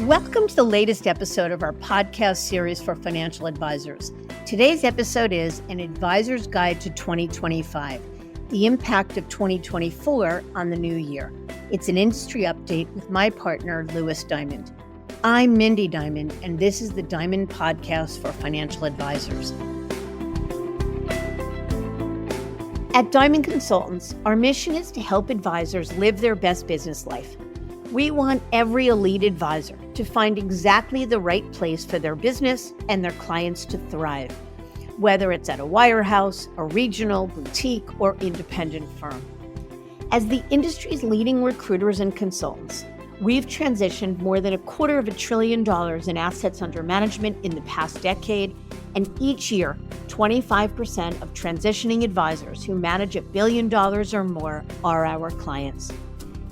Welcome to the latest episode of our podcast series for financial advisors. Today's episode is An Advisor's Guide to 2025, the impact of 2024 on the new year. It's an industry update with my partner, Louis Diamond. I'm Mindy Diamond, and this is the Diamond Podcast for financial advisors. At Diamond Consultants, our mission is to help advisors live their best business life. We want every elite advisor to find exactly the right place for their business and their clients to thrive, whether it's at a wirehouse, a regional, boutique, or independent firm. As the industry's leading recruiters and consultants, we've transitioned more than $250 billion in assets under management in the past decade, and each year, 25% of transitioning advisors who manage $1 billion or more are our clients.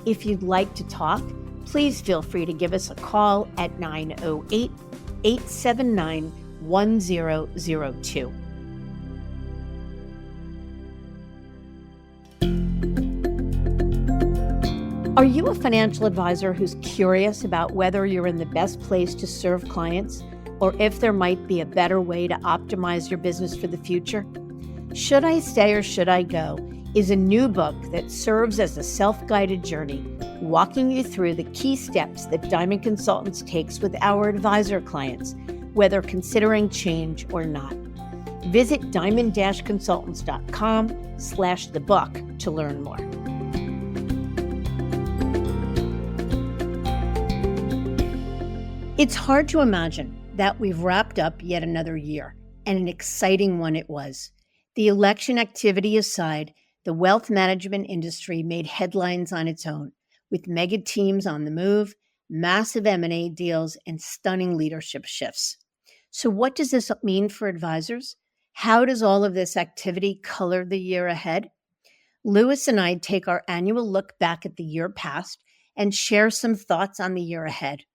If you'd like to talk, please feel free to give us a call at 908-879-1002. Are you a financial advisor who's curious about whether you're in the best place to serve clients or if there might be a better way to optimize your business for the future? Should I Stay or Should I Go is a new book that serves as a self-guided journey, walking you through the key steps that Diamond Consultants takes with our advisor clients, whether considering change or not. Visit diamond-consultants.com/thebook to learn more. It's hard to imagine that we've wrapped up yet another year, and an exciting one it was. The election activity aside, the wealth management industry made headlines on its own, with mega teams on the move, massive M&A deals, and stunning leadership shifts. So what does this mean for advisors? How does all of this activity color the year ahead? Louis and I take our annual look back at the year past and share some thoughts on the year ahead,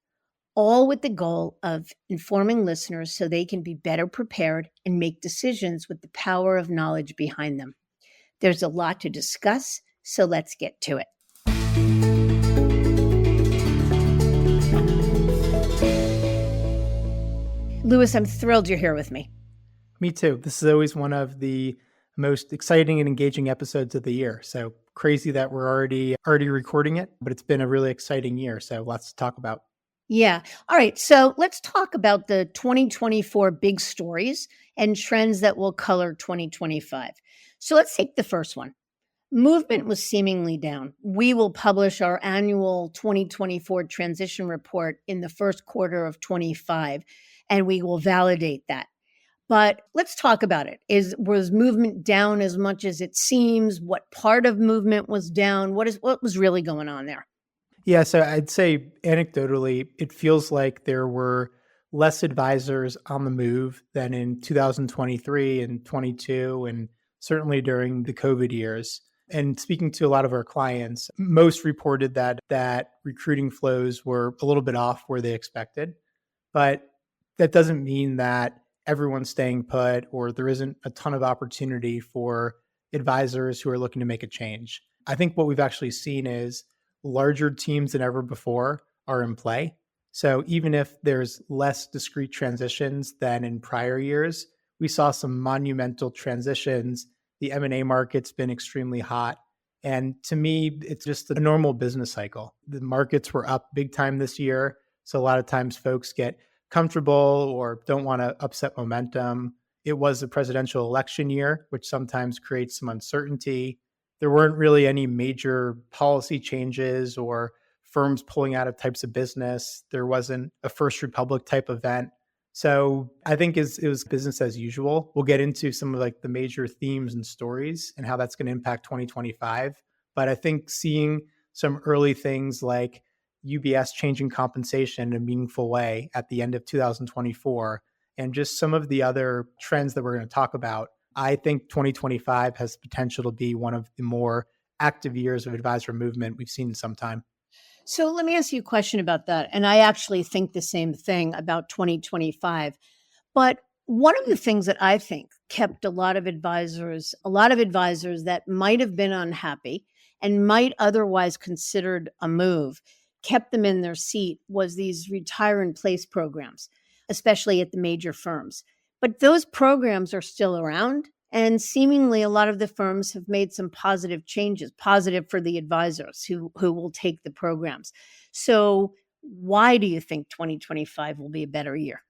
all with the goal of informing listeners so they can be better prepared and make decisions with the power of knowledge behind them. There's a lot to discuss, so let's get to it. Louis, I'm thrilled you're here with me. Me too. This is always one of the most exciting and engaging episodes of the year. So crazy that we're already recording it, but it's been a really exciting year. So lots to talk about. Yeah. All right. So let's talk about the 2024 big stories and trends that will color 2025. So let's take the first one. Movement was seemingly down. We will publish our annual 2024 transition report in the first quarter of 25, and we will validate that. But let's talk about it. Was movement down as much as it seems? What part of movement was down? What was really going on there? Yeah, so I'd say anecdotally, it feels like there were less advisors on the move than in 2023 and 22, and certainly during the COVID years. And speaking to a lot of our clients, most reported that recruiting flows were a little bit off where they expected. But that doesn't mean that everyone's staying put or there isn't a ton of opportunity for advisors who are looking to make a change. I think what we've actually seen is larger teams than ever before are in play. So even if there's less discrete transitions than in prior years, we saw some monumental transitions. The M&A market's been extremely hot. And to me, it's just a normal business cycle. The markets were up big time this year. So a lot of times folks get comfortable or don't want to upset momentum. It was a presidential election year, which sometimes creates some uncertainty. There weren't really any major policy changes or firms pulling out of types of business. There wasn't a First Republic type event. So I think it was business as usual. We'll get into some of like the major themes and stories and how that's going to impact 2025. But I think seeing some early things like UBS changing compensation in a meaningful way at the end of 2024 and just some of the other trends that we're going to talk about, I think 2025 has potential to be one of the more active years of advisor movement we've seen in some time. So let me ask you a question about that. And I actually think the same thing about 2025. But one of the things that I think kept a lot of advisors that might have been unhappy and might otherwise considered a move kept them in their seat was these retire in place programs, especially at the major firms. But those programs are still around. And seemingly, a lot of the firms have made some positive changes, positive for the advisors who will take the programs. So, why do you think 2025 will be a better year?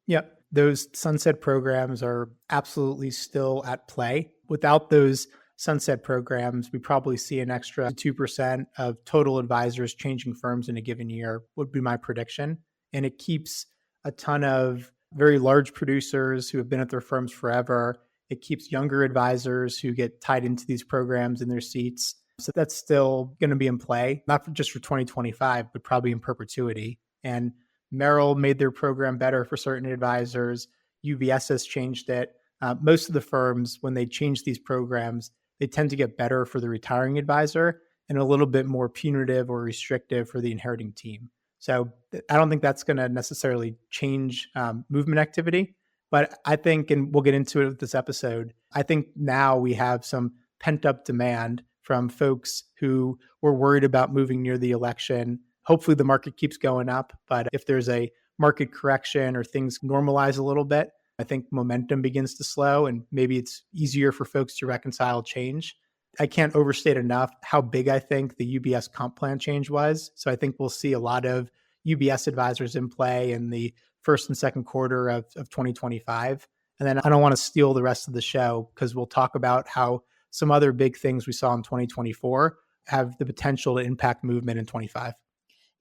Yep. Those sunset programs are absolutely still at play. Without those sunset programs, we probably see an extra 2% of total advisors changing firms in a given year, would be my prediction. And it keeps a ton of very large producers who have been at their firms forever. It keeps younger advisors who get tied into these programs in their seats. So that's still going to be in play, not just for 2025, but probably in perpetuity. And Merrill made their program better for certain advisors. UBS has changed it. Most of the firms, when they change these programs, they tend to get better for the retiring advisor and a little bit more punitive or restrictive for the inheriting team. So I don't think that's going to necessarily change movement activity. But I think, and we'll get into it with this episode, I think now we have some pent up demand from folks who were worried about moving near the election. Hopefully the market keeps going up, but if there's a market correction or things normalize a little bit, I think momentum begins to slow and maybe it's easier for folks to reconcile change. I can't overstate enough how big I think the UBS comp plan change was. So I think we'll see a lot of UBS advisors in play in the first and second quarter of 2025. And then I don't want to steal the rest of the show because we'll talk about how some other big things we saw in 2024 have the potential to impact movement in 25.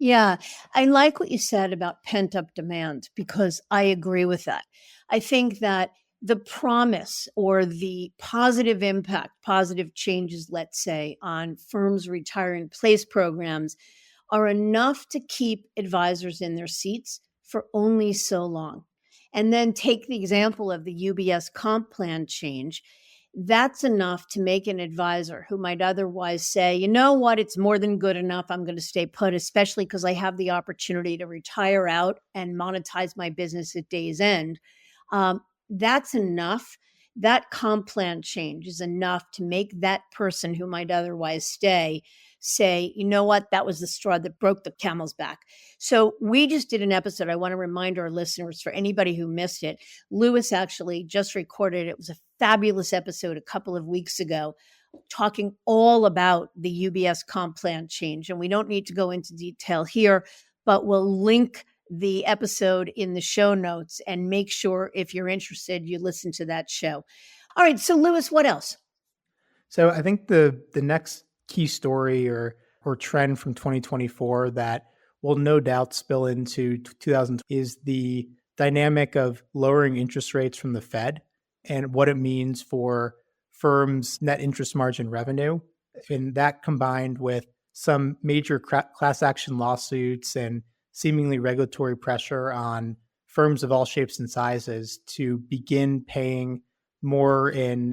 Yeah, I like what you said about pent up demand because I agree with that. I think that the promise or the positive impact, positive changes, let's say, on firms' retire in place programs are enough to keep advisors in their seats for only so long. And then take the example of the UBS comp plan change. That's enough to make an advisor who might otherwise say, you know what, it's more than good enough. I'm going to stay put, especially because I have the opportunity to retire out and monetize my business at day's end. That's enough. That comp plan change is enough to make that person who might otherwise stay say, you know what, that was the straw that broke the camel's back. So we just did an episode. I want to remind our listeners, for anybody who missed it, Louis actually just recorded. It was a fabulous episode a couple of weeks ago, talking all about the UBS comp plan change. And we don't need to go into detail here, but we'll link the episode in the show notes and make sure if you're interested, you listen to that show. All right. So Louis, what else? So I think the next key story or trend from 2024 that will no doubt spill into 2000 is the dynamic of lowering interest rates from the Fed and what it means for firms' net interest margin revenue. And that combined with some major class action lawsuits and seemingly regulatory pressure on firms of all shapes and sizes to begin paying more in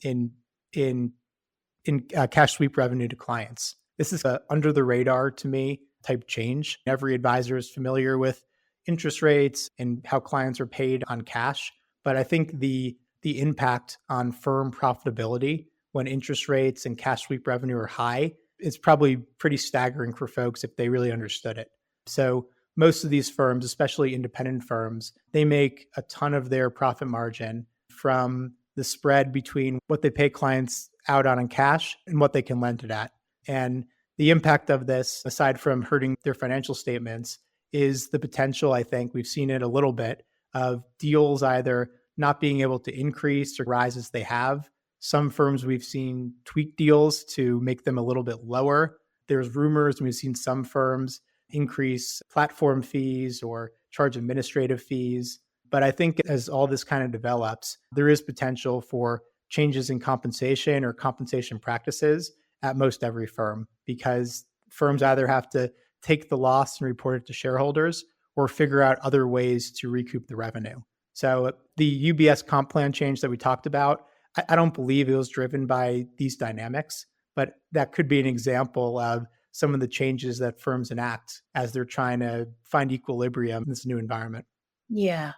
cash sweep revenue to clients. This is a under the radar to me type change. Every advisor is familiar with interest rates and how clients are paid on cash, but I think the impact on firm profitability when interest rates and cash sweep revenue are high is probably pretty staggering for folks if they really understood it. So most of these firms, especially independent firms, they make a ton of their profit margin from the spread between what they pay clients out on in cash and what they can lend it at. And the impact of this, aside from hurting their financial statements, is the potential, I think, we've seen it a little bit, of deals either not being able to increase or rise as they have. Some firms we've seen tweak deals to make them a little bit lower. There's rumors, and we've seen some firms increase platform fees or charge administrative fees. But I think as all this kind of develops, there is potential for changes in compensation or compensation practices at most every firm, because firms either have to take the loss and report it to shareholders or figure out other ways to recoup the revenue. So the UBS comp plan change that we talked about, I don't believe it was driven by these dynamics, but that could be an example of some of the changes that firms enact as they're trying to find equilibrium in this new environment. Yeah.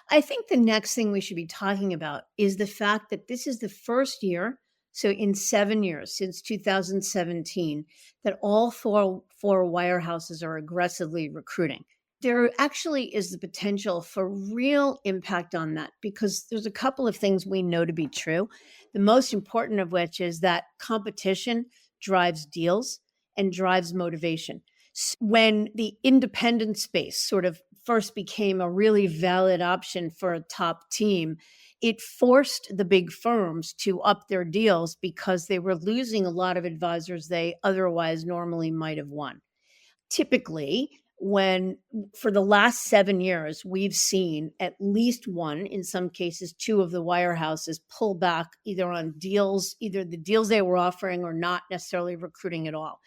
I think the next thing we should be talking about is the fact that this is the first year So in 7 years, since 2017, that all four wirehouses are aggressively recruiting. There actually is the potential for real impact on that because there's a couple of things we know to be true. The most important of which is that competition drives deals and drives motivation. When the independent space sort of first became a really valid option for a top team, it forced the big firms to up their deals because they were losing a lot of advisors they otherwise normally might have won. Typically, when for the last 7 years, we've seen at least one, in some cases, two of the wirehouses pull back either on deals, either the deals they were offering or not necessarily recruiting at all.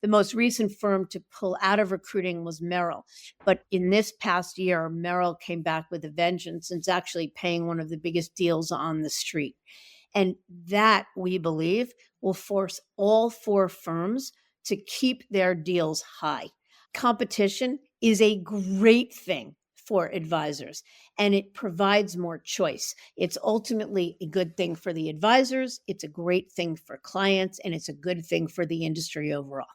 The most recent firm to pull out of recruiting was Merrill. But in this past year, Merrill came back with a vengeance and is actually paying one of the biggest deals on the street. And that, we believe, will force all four firms to keep their deals high. Competition is a great thing for advisors and it provides more choice. It's ultimately a good thing for the advisors, it's a great thing for clients, and it's a good thing for the industry overall.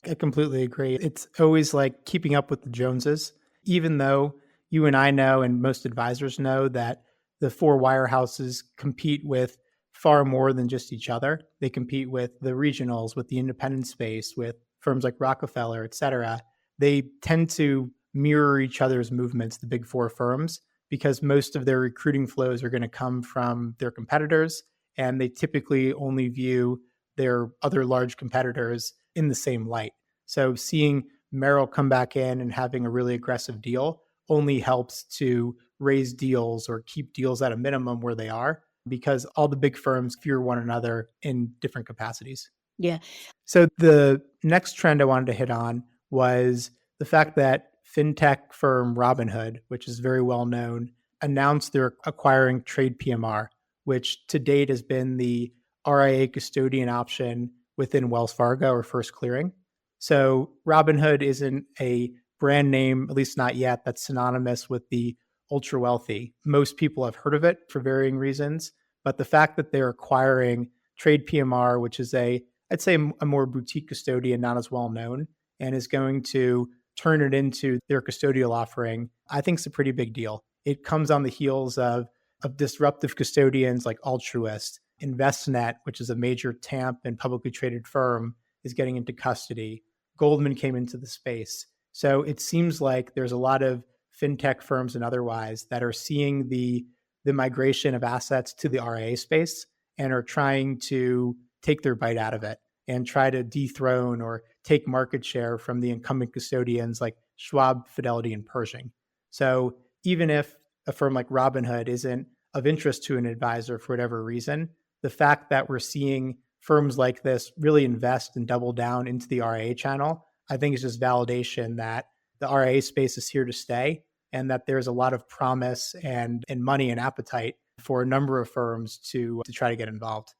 I completely agree. It's always like keeping up with the Joneses, even though you and I know, and most advisors know, that the four wirehouses compete with far more than just each other. They compete with the regionals, with the independent space, with firms like Rockefeller, et cetera. They tend to mirror each other's movements, the big four firms, because most of their recruiting flows are going to come from their competitors. And they typically only view their other large competitors in the same light. So seeing Merrill come back in and having a really aggressive deal only helps to raise deals or keep deals at a minimum where they are because all the big firms fear one another in different capacities. Yeah. So the next trend I wanted to hit on was the fact that fintech firm Robinhood, which is very well known, announced they're acquiring Trade PMR, which to date has been the RIA custodian option within Wells Fargo or First Clearing. So Robinhood isn't a brand name, at least not yet, that's synonymous with the ultra wealthy. Most people have heard of it for varying reasons, but the fact that they're acquiring Trade PMR, which is I'd say a more boutique custodian, not as well known, and is going to turn it into their custodial offering, I think is a pretty big deal. It comes on the heels of disruptive custodians like Altruist. Envestnet, which is a major TAMP and publicly traded firm, is getting into custody. Goldman came into the space. So it seems like there's a lot of fintech firms and otherwise that are seeing the migration of assets to the RIA space and are trying to take their bite out of it and try to dethrone or take market share from the incumbent custodians like Schwab, Fidelity, and Pershing. So even if a firm like Robinhood isn't of interest to an advisor for whatever reason, the fact that we're seeing firms like this really invest and double down into the RIA channel, I think is just validation that the RIA space is here to stay and that there's a lot of promise and money and appetite for a number of firms to try to get involved.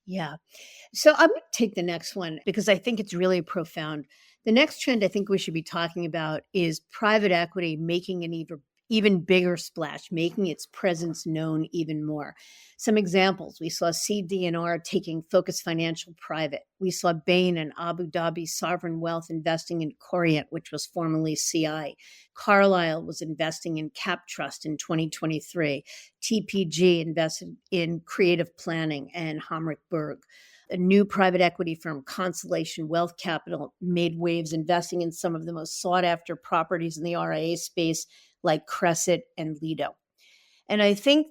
Yeah. So I'm going to take the next one because I think it's really profound. The next trend I think we should be talking about is private equity making an even bigger splash, making its presence known even more. Some examples: we saw CD&R taking Focus Financial private. We saw Bain and Abu Dhabi Sovereign Wealth investing in Corient, which was formerly CI. Carlyle was investing in Cap Trust in 2023. TPG invested in Creative Planning and Hamrick Berg. A new private equity firm, Constellation Wealth Capital, made waves investing in some of the most sought after properties in the RIA space, like Crescent and Lido. And I think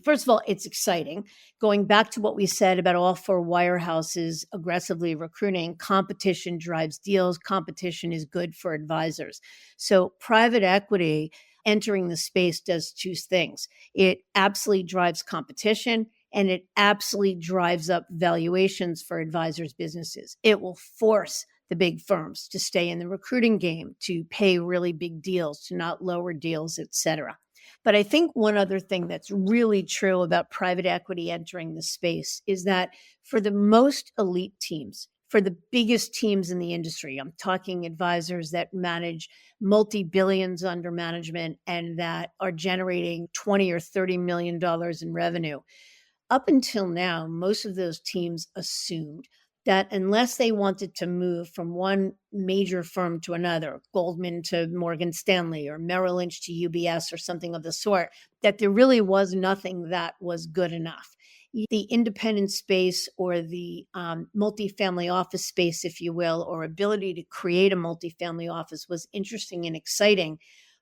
first of all, it's exciting. Going back to what we said about all four wirehouses aggressively recruiting, competition drives deals. Competition is good for advisors. So private equity entering the space does two things. It absolutely drives competition and it absolutely drives up valuations for advisors' businesses. It will force the big firms to stay in the recruiting game, to pay really big deals, to not lower deals, et cetera. But I think one other thing that's really true about private equity entering the space is that for the most elite teams, for the biggest teams in the industry, I'm talking advisors that manage multi-billions under management and that are generating $20 or $30 million in revenue, Up until now, most of those teams assumed that unless they wanted to move from one major firm to another, Goldman to Morgan Stanley or Merrill Lynch to UBS or something of the sort, that there really was nothing that was good enough. The independent space or the multifamily office space, if you will, or ability to create a multifamily office was interesting and exciting,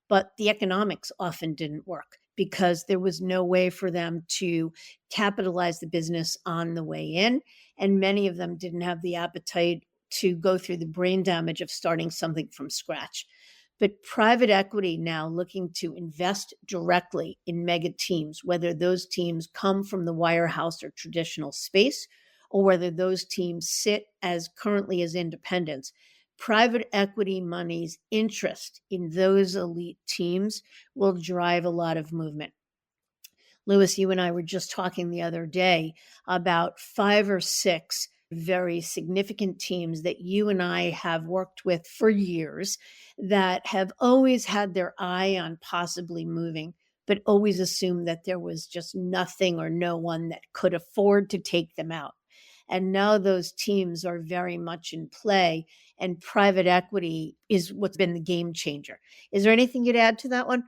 but the economics often didn't work because there was no way for them to capitalize the business on the way in. And many of them didn't have the appetite to go through the brain damage of starting something from scratch. But private equity now looking to invest directly in mega teams, whether those teams come from the wirehouse or traditional space, or whether those teams sit as currently as independents, private equity money's interest in those elite teams will drive a lot of movement. Louis, you and I were just talking the other day about 5 or 6 very significant teams that you and I have worked with for years that have always had their eye on possibly moving, but always assumed that there was just nothing or no one that could afford to take them out. And now those teams are very much in play, and private equity is what's been the game changer. Is there anything you'd add to that one?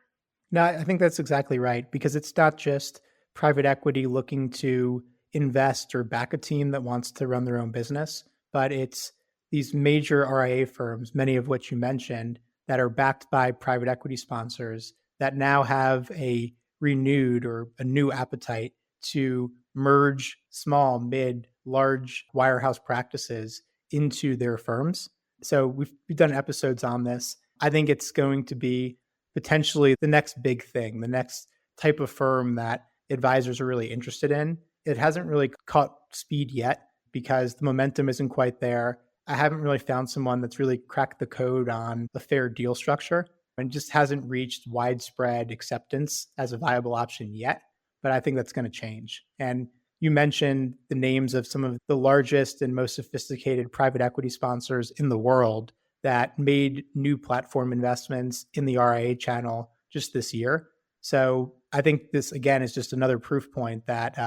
No, I think that's exactly right, because it's not just private equity looking to invest or back a team that wants to run their own business, but it's these major RIA firms, many of which you mentioned, that are backed by private equity sponsors that now have a renewed or a new appetite to merge small, mid, large wirehouse practices into their firms. So we've done episodes on this. I think it's going to be potentially the next big thing, the next type of firm that advisors are really interested in. It hasn't really caught speed yet because the momentum isn't quite there. I haven't really found someone that's really cracked the code on the fair deal structure and just hasn't reached widespread acceptance as a viable option yet. But I think that's going to change. And you mentioned the names of some of the largest and most sophisticated private equity sponsors in the world that made new platform investments in the RIA channel just this year. So I think this, again, is just another proof point that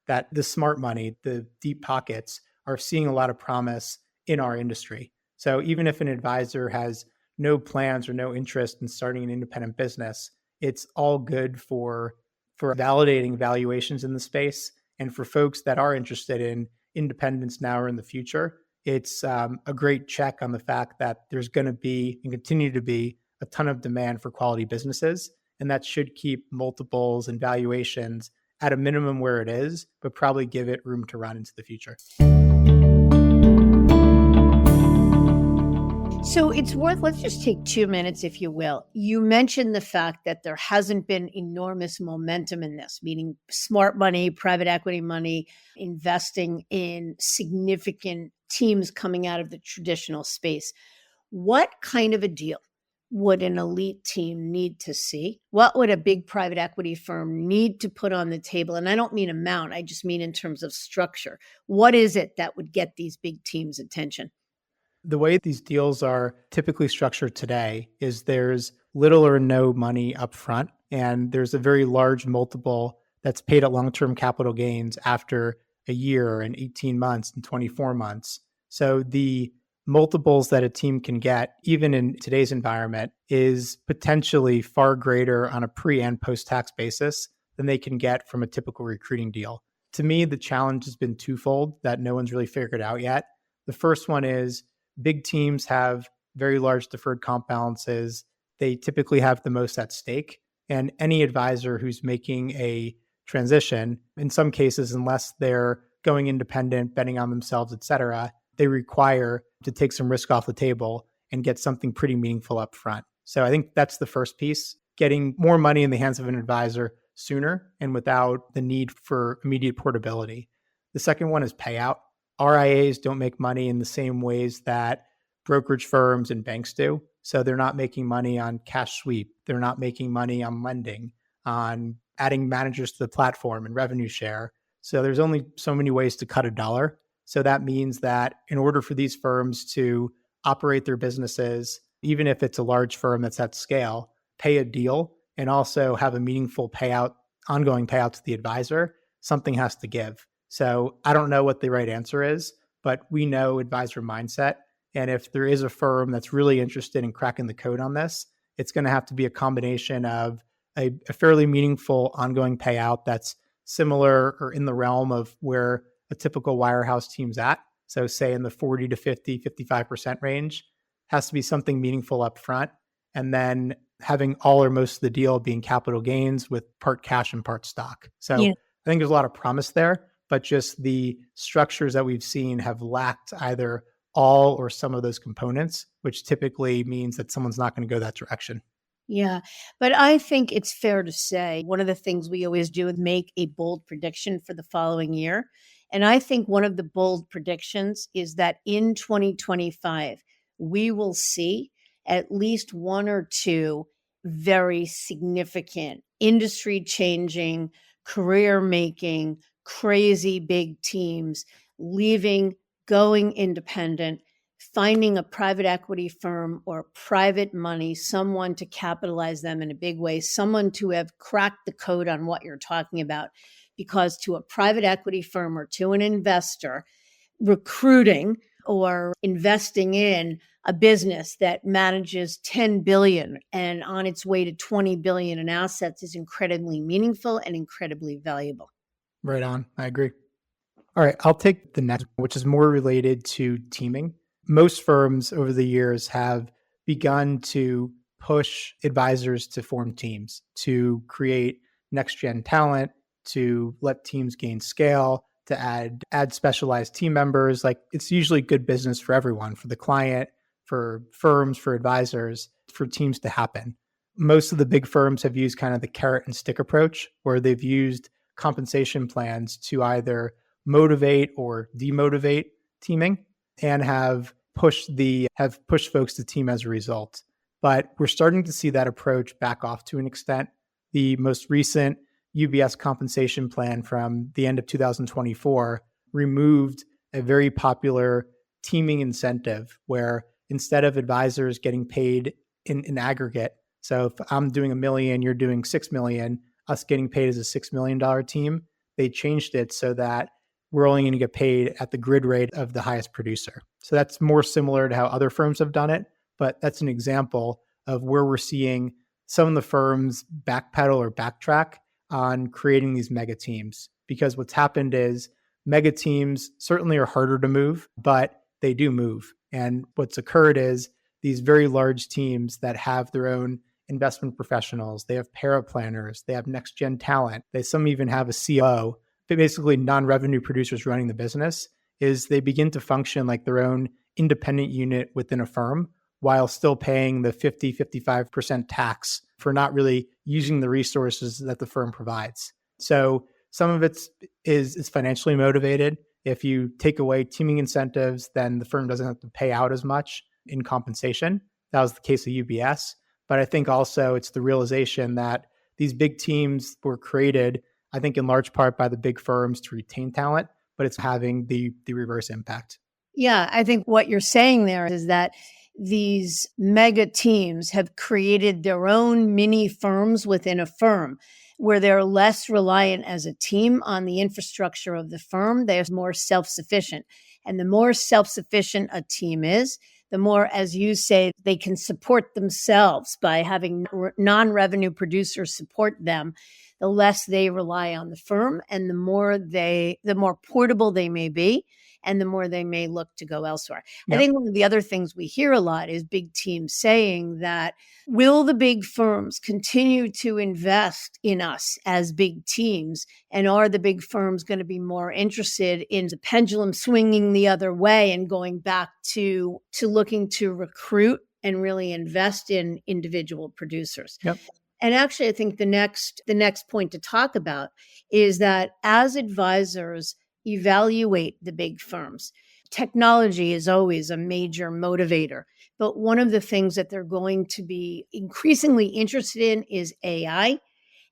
that the smart money, the deep pockets, are seeing a lot of promise in our industry. So even if an advisor has no plans or no interest in starting an independent business, it's all good for validating valuations in the space. And for folks that are interested in independence now or in the future, it's a great check on the fact that there's going to be and continue to be a ton of demand for quality businesses. And that should keep multiples and valuations at a minimum where it is, but probably give it room to run into the future. So it's worth, let's just take 2 minutes, if you will. You mentioned the fact that there hasn't been enormous momentum in this, meaning smart money, private equity money, investing in significant teams coming out of the traditional space. What kind of a deal would an elite team need to see? What would a big private equity firm need to put on the table? And I don't mean amount, I just mean in terms of structure. What is it that would get these big teams' attention? The way these deals are typically structured today is there's little or no money up front, and there's a very large multiple that's paid at long-term capital gains after a year and 18 months and 24 months. So the multiples that a team can get, even in today's environment, is potentially far greater on a pre and post-tax basis than they can get from a typical recruiting deal. To me, the challenge has been twofold that no one's really figured out yet. The first one is big teams have very large deferred comp balances. They typically have the most at stake. And any advisor who's making a transition, in some cases, unless they're going independent, betting on themselves, et cetera, they require to take some risk off the table and get something pretty meaningful up front. So I think that's the first piece, getting more money in the hands of an advisor sooner and without the need for immediate portability. The second one is payout. RIAs don't make money in the same ways that brokerage firms and banks do. So they're not making money on cash sweep. They're not making money on lending, on adding managers to the platform and revenue share. So there's only so many ways to cut a dollar. So that means that in order for these firms to operate their businesses, even if it's a large firm that's at scale, pay a deal and also have a meaningful payout, ongoing payout to the advisor, something has to give. So I don't know what the right answer is, but we know advisor mindset. And if there is a firm that's really interested in cracking the code on this, it's going to have to be a combination of a fairly meaningful ongoing payout that's similar or in the realm of where a typical wirehouse team's at. So say in the 40 to 50, 55% range, has to be something meaningful up front. And then having all or most of the deal being capital gains with part cash and part stock. So Yeah. I think there's a lot of promise there, but just the structures that we've seen have lacked either all or some of those components, which typically means that someone's not going to go that direction. Yeah. But I think it's fair to say one of the things we always do is make a bold prediction for the following year. And I think one of the bold predictions is that in 2025, we will see at least one or two very significant industry changing, career making, crazy big teams leaving, going independent, finding a private equity firm or private money, someone to capitalize them in a big way, someone to have cracked the code on what you're talking about. Because to a private equity firm or to an investor, recruiting or investing in a business that manages 10 billion and on its way to 20 billion in assets is incredibly meaningful and incredibly valuable. Right on. I agree. All right. I'll take the next, which is more related to teaming. Most firms over the years have begun to push advisors to form teams, to create next gen talent, to let teams gain scale, to add specialized team members. Like it's usually good business for everyone, for the client, for firms, for advisors, for teams to happen. Most of the big firms have used kind of the carrot and stick approach, where they've used compensation plans to either motivate or demotivate teaming and have pushed folks to team as a result. But we're starting to see that approach back off to an extent. The most recent UBS compensation plan from the end of 2024 removed a very popular teaming incentive where instead of advisors getting paid in aggregate, so if I'm doing $1 million, you're doing $6 million, us getting paid as a $6 million team, they changed it so that we're only going to get paid at the grid rate of the highest producer. So that's more similar to how other firms have done it, but that's an example of where we're seeing some of the firms backpedal or backtrack on creating these mega teams. Because what's happened is mega teams certainly are harder to move, but they do move. And what's occurred is these very large teams that have their own investment professionals, they have paraplanners, they have next gen talent, some even have a COO, basically non-revenue producers running the business, is they begin to function like their own independent unit within a firm while still paying the 50, 55% tax for not really using the resources that the firm provides. So some of it is financially motivated. If you take away teaming incentives, then the firm doesn't have to pay out as much in compensation. That was the case of UBS. But I think also it's the realization that these big teams were created, I think in large part by the big firms to retain talent, but it's having the reverse impact. Yeah, I think what you're saying there is that these mega teams have created their own mini firms within a firm where they're less reliant as a team on the infrastructure of the firm. They're more self-sufficient. And the more self-sufficient a team is, the more, as you say, they can support themselves by having non-revenue producers support them, the less they rely on the firm and the more portable they may be and the more they may look to go elsewhere. Yep. I think one of the other things we hear a lot is big teams saying that, will the big firms continue to invest in us as big teams? And are the big firms going to be more interested in the pendulum swinging the other way and going back to looking to recruit and really invest in individual producers? Yep. And actually, I think the next point to talk about is that as advisors evaluate the big firms, technology is always a major motivator. But one of the things that they're going to be increasingly interested in is AI.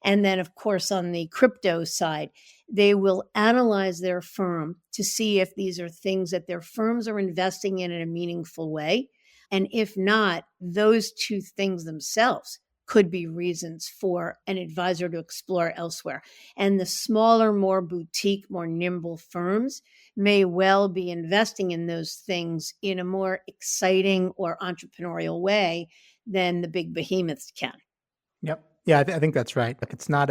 And then, of course, on the crypto side, they will analyze their firm to see if these are things that their firms are investing in a meaningful way. And if not, those two things themselves could be reasons for an advisor to explore elsewhere. And the smaller, more boutique, more nimble firms may well be investing in those things in a more exciting or entrepreneurial way than the big behemoths can. Yep. Yeah, I think that's right. Like it's not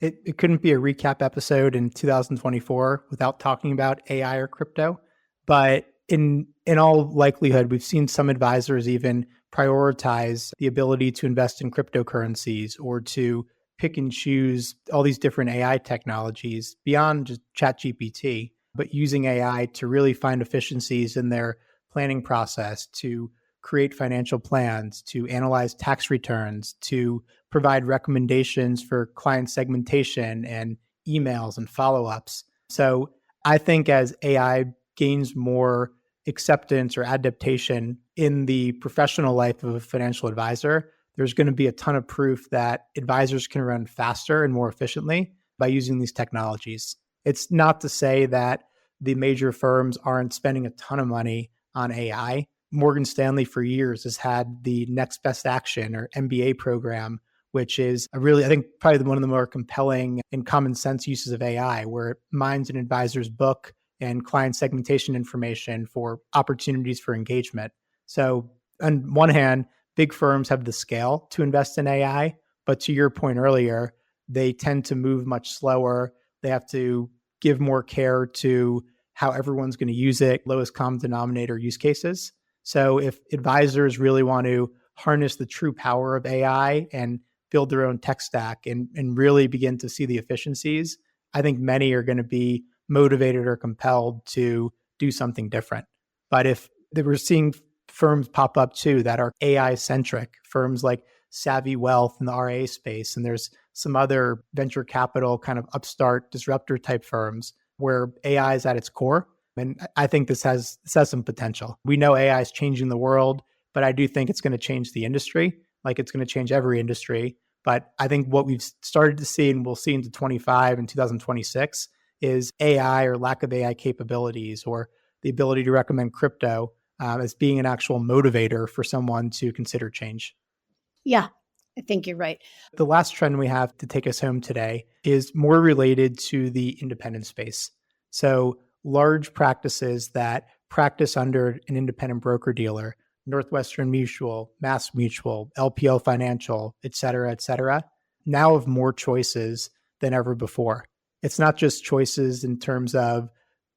it couldn't be a recap episode in 2024 without talking about AI or crypto. But in all likelihood, we've seen some advisors even prioritize the ability to invest in cryptocurrencies or to pick and choose all these different AI technologies beyond just ChatGPT, but using AI to really find efficiencies in their planning process, to create financial plans, to analyze tax returns, to provide recommendations for client segmentation and emails and follow ups. So I think as AI gains more acceptance or adaptation in the professional life of a financial advisor, there's going to be a ton of proof that advisors can run faster and more efficiently by using these technologies. It's not to say that the major firms aren't spending a ton of money on AI. Morgan Stanley for years has had the Next Best Action or MBA program, which is a really, I think, probably one of the more compelling and common sense uses of AI, where it mines an advisor's book and client segmentation information for opportunities for engagement. So, on one hand, big firms have the scale to invest in AI, but to your point earlier, they tend to move much slower. They have to give more care to how everyone's going to use it, lowest common denominator use cases. So if advisors really want to harness the true power of AI and build their own tech stack and really begin to see the efficiencies, I think many are going to be motivated or compelled to do something different. But if we're seeing firms pop up too that are AI centric, firms like Savvy Wealth in the RA space, and there's some other venture capital kind of upstart disruptor type firms where AI is at its core. And I think this has some potential. We know AI is changing the world, but I do think it's going to change the industry, like it's going to change every industry. But I think what we've started to see and we'll see into 25 and 2026 is AI or lack of AI capabilities or the ability to recommend crypto as being an actual motivator for someone to consider change. Yeah, I think you're right. The last trend we have to take us home today is more related to the independent space. So large practices that practice under an independent broker dealer, Northwestern Mutual, Mass Mutual, LPL Financial, et cetera, now have more choices than ever before. It's not just choices in terms of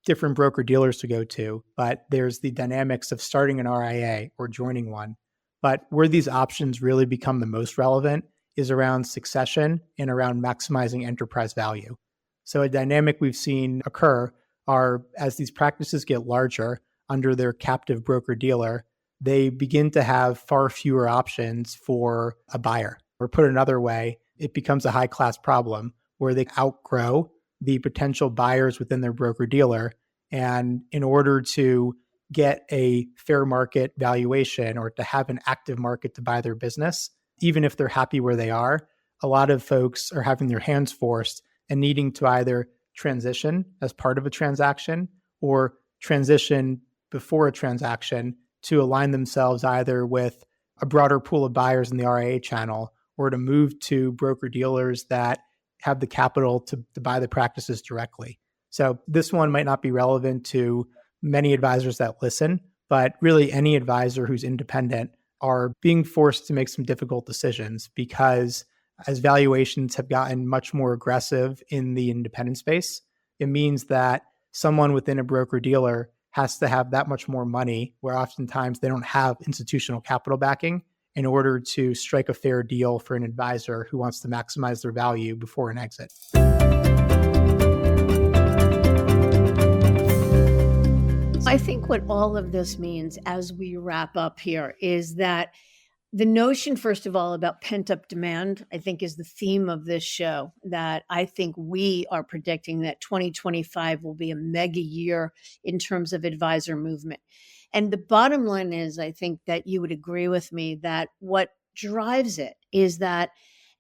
different broker dealers to go to, but there's the dynamics of starting an RIA or joining one. But where these options really become the most relevant is around succession and around maximizing enterprise value. So a dynamic we've seen occur are as these practices get larger under their captive broker dealer, they begin to have far fewer options for a buyer. Or put another way, it becomes a high class problem where they outgrow the potential buyers within their broker dealer. And in order to get a fair market valuation or to have an active market to buy their business, even if they're happy where they are, a lot of folks are having their hands forced and needing to either transition as part of a transaction or transition before a transaction to align themselves either with a broader pool of buyers in the RIA channel or to move to broker dealers that have the capital to buy the practices directly. So this one might not be relevant to many advisors that listen, but really any advisor who's independent are being forced to make some difficult decisions because as valuations have gotten much more aggressive in the independent space, it means that someone within a broker dealer has to have that much more money where oftentimes they don't have institutional capital backing in order to strike a fair deal for an advisor who wants to maximize their value before an exit. I think what all of this means as we wrap up here is that the notion, first of all, about pent-up demand, I think is the theme of this show, that I think we are predicting that 2025 will be a mega year in terms of advisor movement. And the bottom line is, I think that you would agree with me that what drives it is that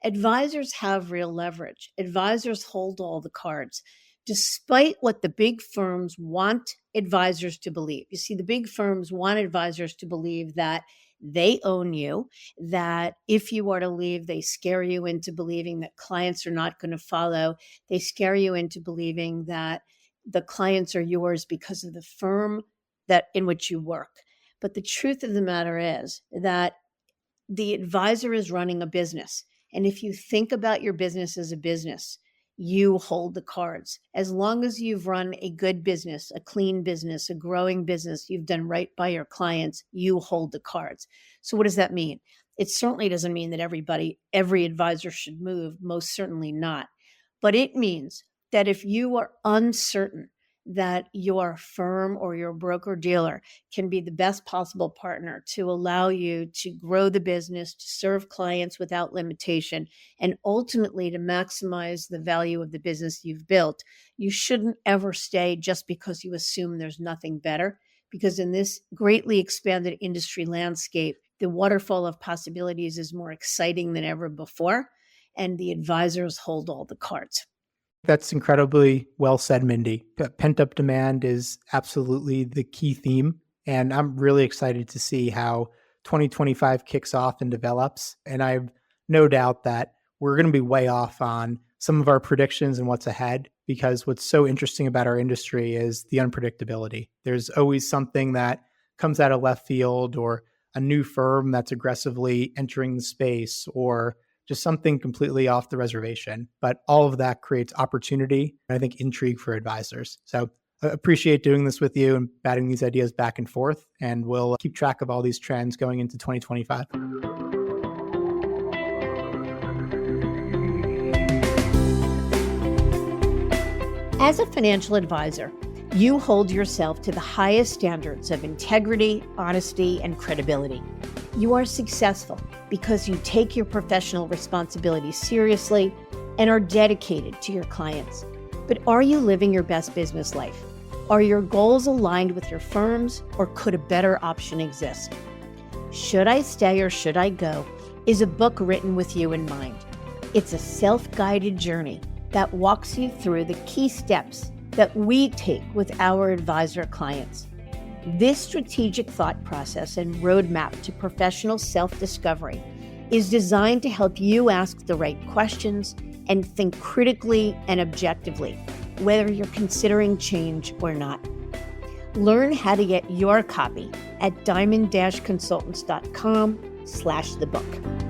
advisors have real leverage. Advisors hold all the cards. Despite what the big firms want advisors to believe. You see, the big firms want advisors to believe that they own you, that if you are to leave, they scare you into believing that clients are not going to follow. They scare you into believing that the clients are yours because of the firm that in which you work. But the truth of the matter is that the advisor is running a business. And if you think about your business as a business, you hold the cards. As long as you've run a good business, a clean business, a growing business, you've done right by your clients, you hold the cards. So what does that mean? It certainly doesn't mean that every advisor should move, most certainly not. But it means that if you are uncertain that your firm or your broker dealer can be the best possible partner to allow you to grow the business, to serve clients without limitation, and ultimately to maximize the value of the business you've built, you shouldn't ever stay just because you assume there's nothing better. Because in this greatly expanded industry landscape, the waterfall of possibilities is more exciting than ever before, and the advisors hold all the cards. That's incredibly well said, Mindy. Pent-up demand is absolutely the key theme, and I'm really excited to see how 2025 kicks off and develops. And I have no doubt that we're going to be way off on some of our predictions and what's ahead, because what's so interesting about our industry is the unpredictability. There's always something that comes out of left field, or a new firm that's aggressively entering the space, or just something completely off the reservation. But all of that creates opportunity and I think intrigue for advisors. So I appreciate doing this with you and batting these ideas back and forth. And we'll keep track of all these trends going into 2025. As a financial advisor, you hold yourself to the highest standards of integrity, honesty, and credibility. You are successful because you take your professional responsibilities seriously and are dedicated to your clients. But are you living your best business life? Are your goals aligned with your firm's, or could a better option exist? Should I Stay or Should I Go is a book written with you in mind. It's a self-guided journey that walks you through the key steps that we take with our advisor clients. This strategic thought process and roadmap to professional self-discovery is designed to help you ask the right questions and think critically and objectively, whether you're considering change or not. Learn how to get your copy at diamond-consultants.com/thebook.